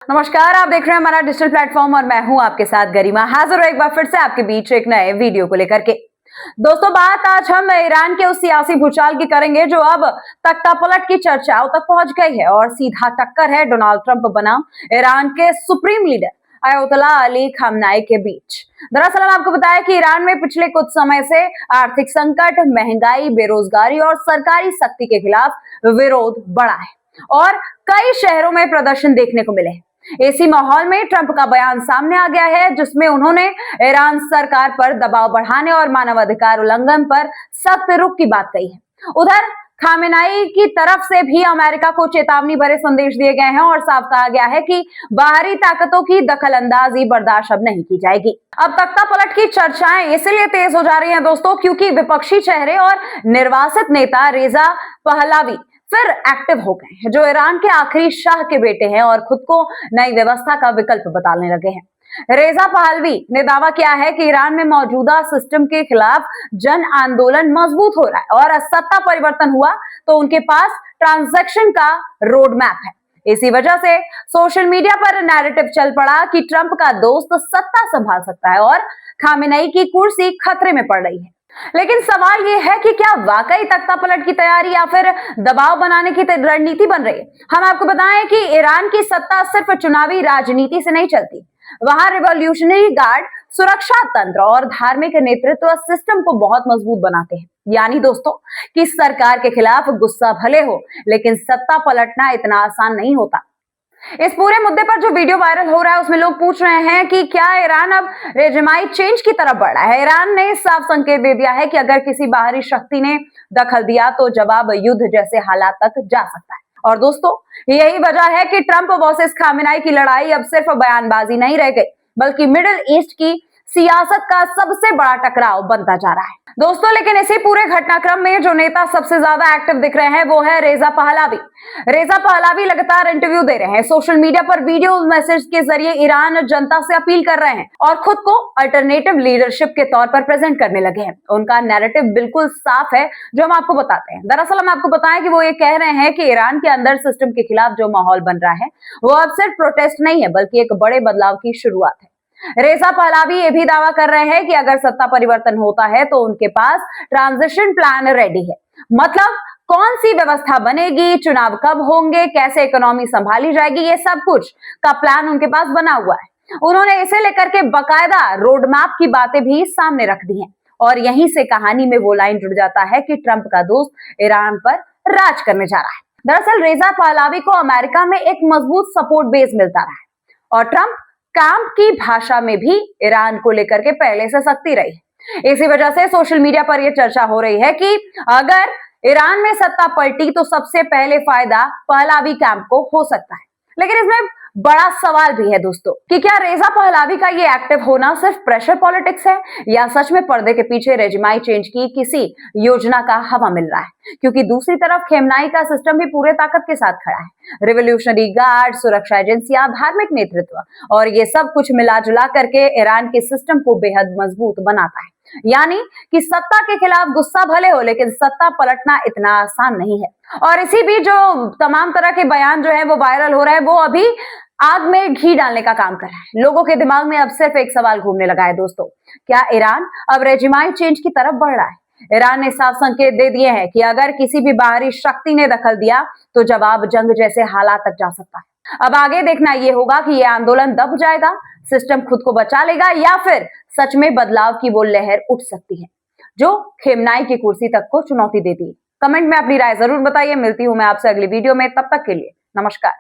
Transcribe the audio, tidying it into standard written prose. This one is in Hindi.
नमस्कार, आप देख रहे हैं हमारा डिजिटल प्लेटफॉर्म और मैं हूं आपके साथ गरिमा, हाजिर हूं एक बार फिर से आपके बीच एक नए वीडियो को लेकर के। दोस्तों, बात आज हम ईरान के उस सियासी भूचाल की करेंगे जो अब तख्तापलट की चर्चाओं तक पहुंच गई है और सीधा टक्कर है डोनाल्ड ट्रंप बनाम ईरान के सुप्रीम लीडर अयतुल्ला अली खामनेई के बीच। दरअसल हम आपको बताया कि ईरान में पिछले कुछ समय से आर्थिक संकट, महंगाई, बेरोजगारी और सरकारी सख्ती के खिलाफ विरोध बढ़ा है और कई शहरों में प्रदर्शन देखने को मिले हैं। इसी माहौल में ट्रंप का बयान सामने आ गया है जिसमें उन्होंने ईरान सरकार पर दबाव बढ़ाने और मानवाधिकार उल्लंघन पर सख्त रुख की बात कही है। उधर खामेनेई की तरफ से भी अमेरिका को चेतावनी भरे संदेश दिए गए हैं और साफ कहा गया है कि बाहरी ताकतों की दखलंदाजी बर्दाश्त अब नहीं की जाएगी। अब तख्तापलट की चर्चाएं इसलिए तेज हो जा रही हैं दोस्तों, क्योंकि विपक्षी चेहरे और निर्वासित नेता रेजा पहलवी फिर एक्टिव हो गए हैं, जो ईरान के आखिरी शाह के बेटे हैं और खुद को नई व्यवस्था का विकल्प बताने लगे हैं। रेजा पहलवी ने दावा किया है कि ईरान में मौजूदा सिस्टम के खिलाफ जन आंदोलन मजबूत हो रहा है और सत्ता परिवर्तन हुआ तो उनके पास ट्रांजैक्शन का रोड मैप है। इसी वजह से सोशल मीडिया पर नैरेटिव चल पड़ा कि ट्रंप का दोस्त सत्ता संभाल सकता है और खामेनेई की कुर्सी खतरे में पड़ रही है। लेकिन सवाल यह है कि क्या वाकई तख्तापलट की तैयारी या फिर दबाव बनाने की रणनीति बन रही है। हम आपको बताएं कि ईरान की सत्ता सिर्फ चुनावी राजनीति से नहीं चलती। वहां रिवॉल्यूशनरी गार्ड, सुरक्षा तंत्र और धार्मिक नेतृत्व सिस्टम को बहुत मजबूत बनाते हैं। यानी दोस्तों, कि सरकार के खिलाफ गुस्सा भले हो, लेकिन सत्ता पलटना इतना आसान नहीं होता। इस पूरे मुद्दे पर जो वीडियो वायरल हो रहा है उसमें लोग पूछ रहे हैं कि क्या ईरान अब रेजिमाई चेंज की तरफ बढ़ रहा है। ईरान ने साफ संकेत दे दिया है कि अगर किसी बाहरी शक्ति ने दखल दिया तो जवाब युद्ध जैसे हालात तक जा सकता है। और दोस्तों, यही वजह है कि ट्रंप वर्सेस खामेनेई की लड़ाई अब सिर्फ बयानबाजी नहीं रह गई, बल्कि मिडिल ईस्ट की सियासत का सबसे बड़ा टकराव बनता जा रहा है दोस्तों। लेकिन इसी पूरे घटनाक्रम में जो नेता सबसे ज्यादा एक्टिव दिख रहे हैं वो है रेजा पहलवी। रेजा पहलवी लगातार इंटरव्यू दे रहे हैं, सोशल मीडिया पर वीडियो मैसेज के जरिए ईरान जनता से अपील कर रहे हैं और खुद को अल्टरनेटिव लीडरशिप के तौर पर प्रेजेंट करने लगे हैं। उनका नैरेटिव बिल्कुल साफ है जो हम आपको बताते हैं। दरअसल हम आपको बताएं कि वो ये कह रहे हैं कि ईरान के अंदर सिस्टम के खिलाफ जो माहौल बन रहा है वो अब सिर्फ प्रोटेस्ट नहीं है, बल्कि एक बड़े बदलाव की शुरुआत है। रेजा पहलवी ये भी दावा कर रहे हैं कि अगर सत्ता परिवर्तन होता है तो उनके पास ट्रांजिशन प्लान रेडी है। मतलब कौन सी व्यवस्था बनेगी, चुनाव कब होंगे, कैसे इकोनॉमी संभाली जाएगी, ये सब कुछ का प्लान उनके पास बना हुआ है। उन्होंने इसे लेकर के बकायदा रोड मैप की बातें भी सामने रख दी हैं और यहीं से कहानी में वो लाइन जुड़ जाता है कि ट्रंप का दोस्त ईरान पर राज करने जा रहा है। दरअसल रेजा पहलवी को अमेरिका में एक मजबूत सपोर्ट बेस मिलता रहा है और ट्रंप काम की भाषा में भी ईरान को लेकर के पहले से सख्ती रही है। इसी वजह से सोशल मीडिया पर यह चर्चा हो रही है कि अगर ईरान में सत्ता पलटी तो सबसे पहले फायदा पहलवी कैंप को हो सकता है। लेकिन इसमें बड़ा सवाल भी है दोस्तों कि क्या रेजा पहलवी का ये एक्टिव होना सिर्फ प्रेशर पॉलिटिक्स है या सच में पर्दे के पीछे रेजिमाई चेंज की किसी योजना का हवा मिल रहा है। क्योंकि दूसरी तरफ खामेनेई का सिस्टम भी पूरे ताकत के साथ खड़ा है। रिवोल्यूशनरी गार्ड, सुरक्षा एजेंसियां, धार्मिक नेतृत्व और ये सब कुछ मिला जुला करके ईरान के सिस्टम को बेहद मजबूत बनाता है। यानी कि सत्ता के खिलाफ गुस्सा भले हो, लेकिन सत्ता पलटना इतना आसान नहीं है। और इसी बीच जो तमाम तरह के बयान जो है वो वायरल हो रहा है वो अभी आग में घी डालने का काम कर रहा है। लोगों के दिमाग में अब सिर्फ एक सवाल घूमने लगा है दोस्तों, क्या ईरान अब रेजिमाई चेंज की तरफ बढ़ रहा है। ईरान ने साफ संकेत दे दिए हैं कि अगर किसी भी बाहरी शक्ति ने दखल दिया तो जवाब जंग जैसे हालात तक जा सकता है। अब आगे देखना यह होगा कि यह आंदोलन दब जाएगा, सिस्टम खुद को बचा लेगा या फिर सच में बदलाव की वो लहर उठ सकती है जो खामेनेई की कुर्सी तक को चुनौती देती है। कमेंट में अपनी राय जरूर बताइए। मिलती हूं मैं आपसे अगली वीडियो में, तब तक के लिए नमस्कार।